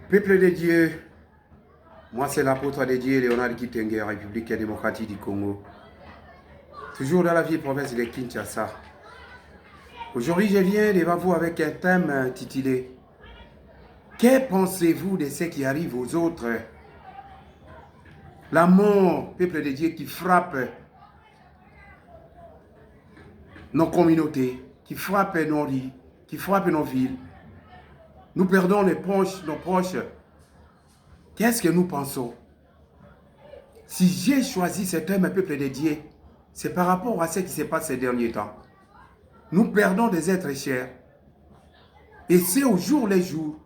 Peuple de Dieu, moi c'est l'apôtre de Dieu, Léonard Kitenge, République démocratique du Congo. Toujours dans la vieille province de Kinshasa. Aujourd'hui, je viens devant vous avec un thème intitulé « Que pensez-vous de ce qui arrive aux autres ?» La mort, peuple de Dieu, qui frappe nos communautés, qui frappe nos riz, qui frappe nos villes. Nous perdons nos proches. Qu'est-ce que nous pensons? Si j'ai choisi ce thème, peuple de Dieu, c'est par rapport à ce qui se passe ces derniers temps. Nous perdons des êtres chers. Et c'est au jour le jour.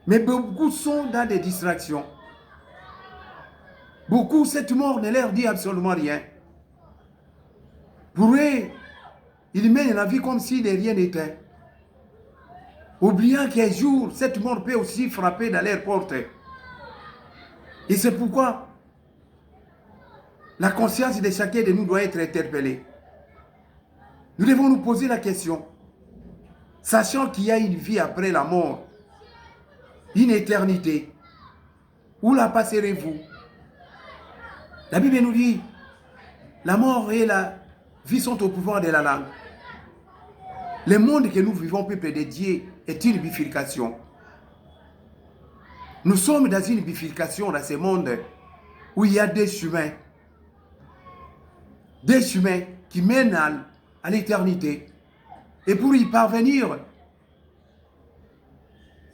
Mais beaucoup sont dans des distractions. Beaucoup, cette mort ne leur dit absolument rien. Pour eux, ils mènent la vie comme si de rien n'était. Oubliant qu'un jour, cette mort peut aussi frapper dans leur porte. Et c'est pourquoi la conscience de chacun de nous doit être interpellée. Nous devons nous poser la question, sachant qu'il y a une vie après la mort, une éternité. Où la passerez-vous? La Bible nous dit, la mort et la vie sont au pouvoir de la langue. Le monde que nous vivons, peuple de Dieu, est une bifurcation. Nous sommes dans une bifurcation dans ce monde où il y a des chemins. Des chemins qui mènent à l'éternité. Et pour y parvenir,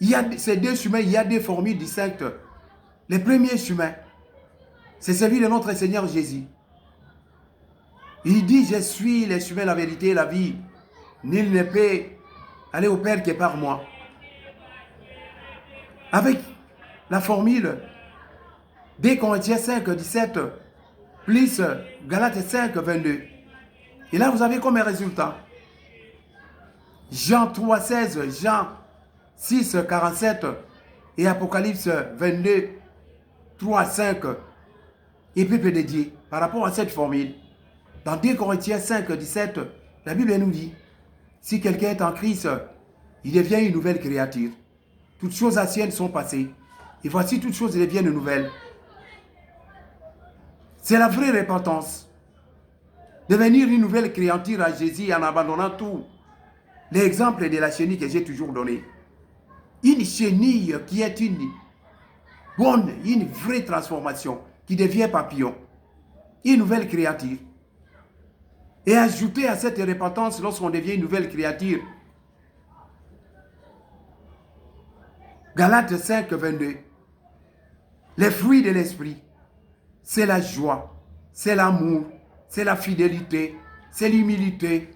il y a ces deux chemins, il y a des formules distinctes. Le premier chemin, c'est celui de notre Seigneur Jésus. Il dit, je suis le chemin, la vérité et la vie. Nul ne peut aller au Père que par moi. Avec la formule 2 Corinthiens 5, 17, plus Galates 5, 22. Et là, vous avez comme résultat Jean 3, 16, Jean 6, 47 et Apocalypse 22, 3, 5. Et peuple de Dieu, par rapport à cette formule, dans 2 Corinthiens 5, 17, la Bible nous dit, si quelqu'un est en Christ, il devient une nouvelle créature. Toutes choses anciennes sont passées. Et voici toutes choses deviennent nouvelles. C'est la vraie repentance. Devenir une nouvelle créature à Jésus en abandonnant tout. L'exemple de la chenille que j'ai toujours donné. Une chenille qui est une bonne, une vraie transformation, qui devient papillon. Une nouvelle créature. Et ajouter à cette repentance lorsqu'on devient une nouvelle créature. Galates 5, 22. Les fruits de l'esprit, c'est la joie, c'est l'amour, c'est la fidélité, c'est l'humilité,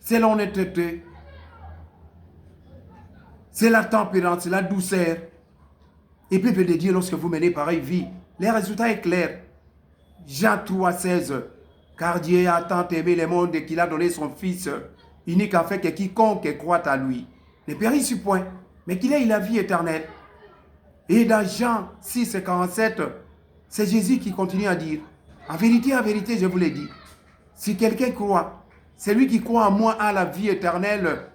c'est l'honnêteté, c'est la tempérance, la douceur. Et peuple de Dieu, lorsque vous menez pareille vie, le résultat est clair. Jean 3, 16. Car Dieu a tant aimé le monde qu'il a donné son Fils unique afin que quiconque croit à lui ne périsse point, mais qu'il ait la vie éternelle. Et dans Jean 6, 47, c'est Jésus qui continue à dire, en vérité, je vous l'ai dit, si quelqu'un croit, celui qui croit en moi a la vie éternelle.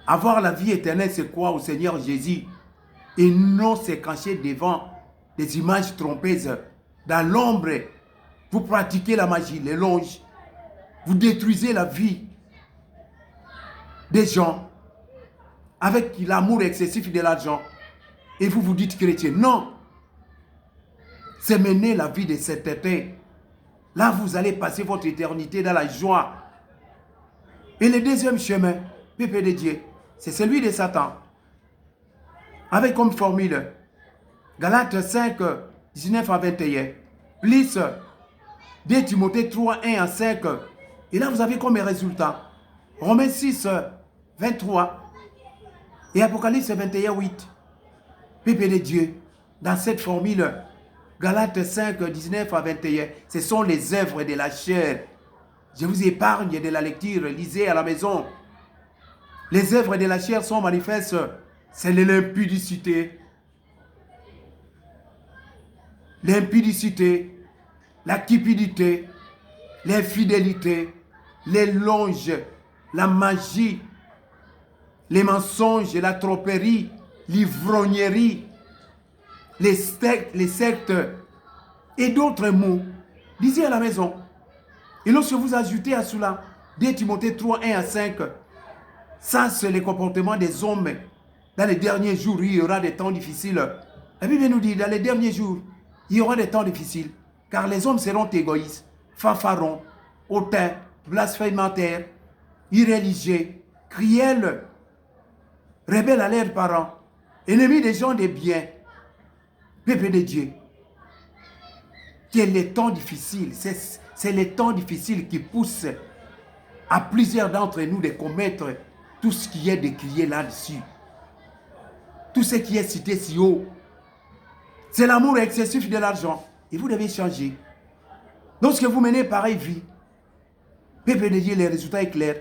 Avoir la vie éternelle, c'est croire au Seigneur Jésus et non se cacher devant des images trompeuses dans l'ombre. Vous pratiquez la magie, les longes. Vous détruisez la vie des gens avec l'amour excessif de l'argent. Et vous vous dites chrétien. Non. C'est mener la vie de cet été. Là, vous allez passer votre éternité dans la joie. Et le deuxième chemin, peuple de Dieu, c'est celui de Satan. Avec comme formule, Galates 5, 19 à 21, plus 2 Timothée 3, 1 à 5. Et là, vous avez comme résultat Romains 6, 23 et Apocalypse 21, 8. Peuple de Dieu, dans cette formule, Galates 5, 19 à 21, ce sont les œuvres de la chair. Je vous épargne de la lecture, lisez à la maison. Les œuvres de la chair sont manifestes, c'est l'impudicité. L'impudicité, la cupidité, l'infidélité, les longes, la magie, les mensonges, la tromperie, l'ivrognerie, les sectes et d'autres mots. Lisez à la maison. Et lorsque vous ajoutez à cela, 2 Timothée 3, 1 à 5, ça c'est le comportement des hommes. Dans les derniers jours, il y aura des temps difficiles. La Bible nous dit, dans les derniers jours, il y aura des temps difficiles. Car les hommes seront égoïstes, fanfarons, hautains, blasphémataires, irréligieux, cruels, rebelles à leurs parents, ennemis des gens des biens, peuple de Dieu. C'est les temps difficiles, c'est les temps difficiles qui poussent à plusieurs d'entre nous de commettre tout ce qui est décrié là-dessus. Tout ce qui est cité si haut. C'est l'amour excessif de l'argent. Et vous devez changer. Lorsque vous menez pareille vie, peuple de Dieu, les résultats est clair.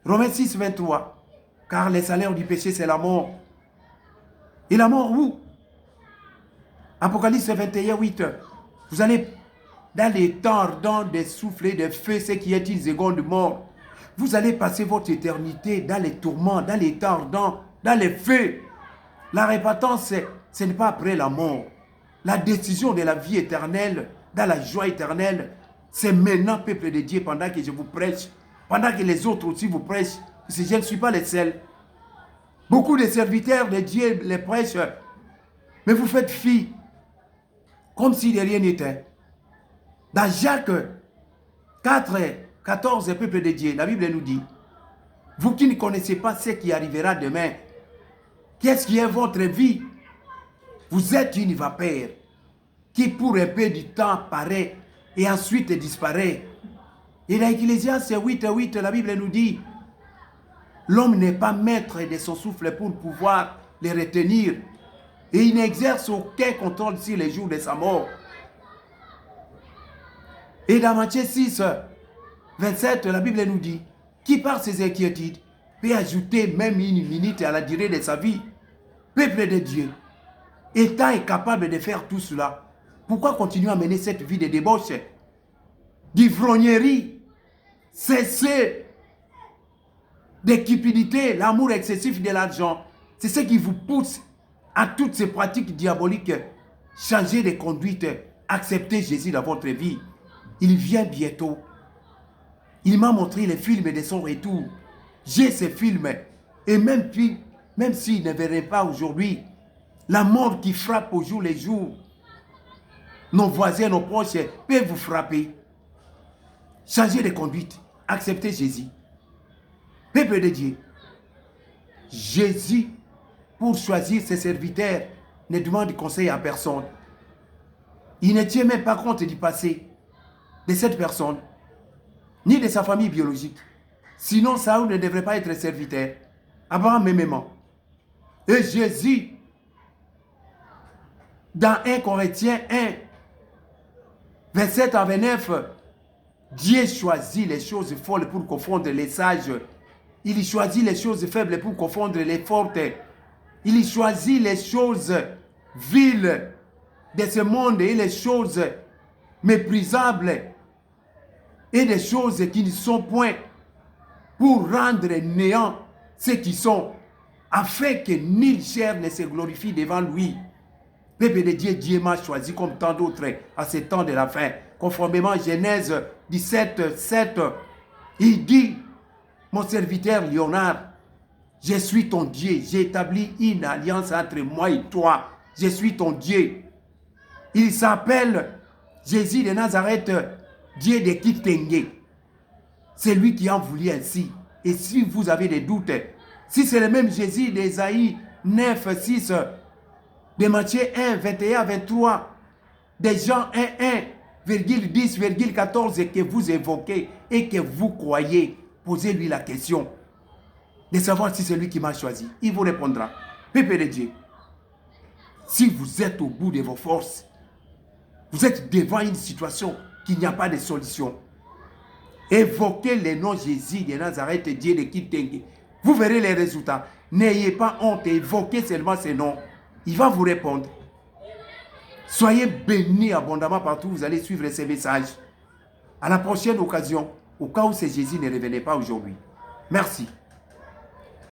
Romains 6, 23. Car le salaire du péché, c'est la mort. Et la mort où? Apocalypse 21, 8. Vous allez dans les temps ardents des souffles de feu, ce qui est une seconde mort. Vous allez passer votre éternité dans les tourments, dans les temps ardents, dans les feux. La repentance, ce n'est pas après la mort. La décision de la vie éternelle, dans la joie éternelle, c'est maintenant, peuple de Dieu, pendant que je vous prêche, pendant que les autres aussi vous prêchent, parce que je ne suis pas les seuls. Beaucoup de serviteurs de Dieu les prêchent, mais vous faites fi, comme si de rien n'était. Dans Jacques 4, 14, peuple de Dieu, la Bible nous dit, vous qui ne connaissez pas ce qui arrivera demain, qu'est-ce qui est votre vie? Vous êtes une vapeur qui pour un peu du temps paraît et ensuite disparaît. Et dans Ecclésiaste 8, 8, la Bible nous dit, l'homme n'est pas maître de son souffle pour pouvoir les retenir. Et il n'exerce aucun contrôle sur les jours de sa mort. Et dans Matthieu 6, 27, la Bible nous dit, qui par ses inquiétudes peut ajouter même une minute à la durée de sa vie. Peuple de Dieu, étant incapable de faire tout cela, pourquoi continuer à mener cette vie de débauche, d'ivrognerie, cessez de cupidité, l'amour excessif de l'argent? C'est ce qui vous pousse à toutes ces pratiques diaboliques. Changez de conduite, acceptez Jésus dans votre vie. Il vient bientôt. Il m'a montré les films de son retour. J'ai ces films. Et même s'il ne verrait pas aujourd'hui, la mort qui frappe au jour les jours, nos voisins, nos proches, peuvent vous frapper. Changez de conduite. Acceptez Jésus. Peuple de Dieu. Jésus, pour choisir ses serviteurs, ne demande conseil à personne. Il ne tient même pas compte du passé de cette personne, ni de sa famille biologique. Sinon, Saül ne devrait pas être serviteur. Abraham même. Et Jésus, dans 1 Corinthiens 1, 27 à 29, Dieu choisit les choses folles pour confondre les sages. Il choisit les choses faibles pour confondre les fortes. Il choisit les choses viles de ce monde et les choses méprisables et des choses qui ne sont point, pour rendre néant ceux qui sont, afin que nulle chair ne se glorifie devant lui. Peuple de Dieu, Dieu m'a choisi comme tant d'autres à ce temps de la fin. Conformément à Genèse 17, 7, il dit, mon serviteur Léonard, je suis ton Dieu, j'ai établi une alliance entre moi et toi, je suis ton Dieu. Il s'appelle Jésus de Nazareth, Dieu de Kitenge. C'est lui qui a voulu ainsi. Et si vous avez des doutes, si c'est le même Jésus d'Ésaïe 9, 6, de Matthieu 1, 21, 23, de Jean 1, 10, 14 que vous évoquez et que vous croyez, posez-lui la question de savoir si c'est lui qui m'a choisi. Il vous répondra. Peuple de Dieu, si vous êtes au bout de vos forces, vous êtes devant une situation qu'il n'y a pas de solution, évoquez le nom Jésus de Nazareth, Dieu de Kitenge. Vous verrez les résultats. N'ayez pas honte, évoquez seulement ce nom. Il va vous répondre. Soyez bénis abondamment partout où vous allez suivre ces messages. À la prochaine occasion, au cas où c'est Jésus ne revenait pas aujourd'hui. Merci.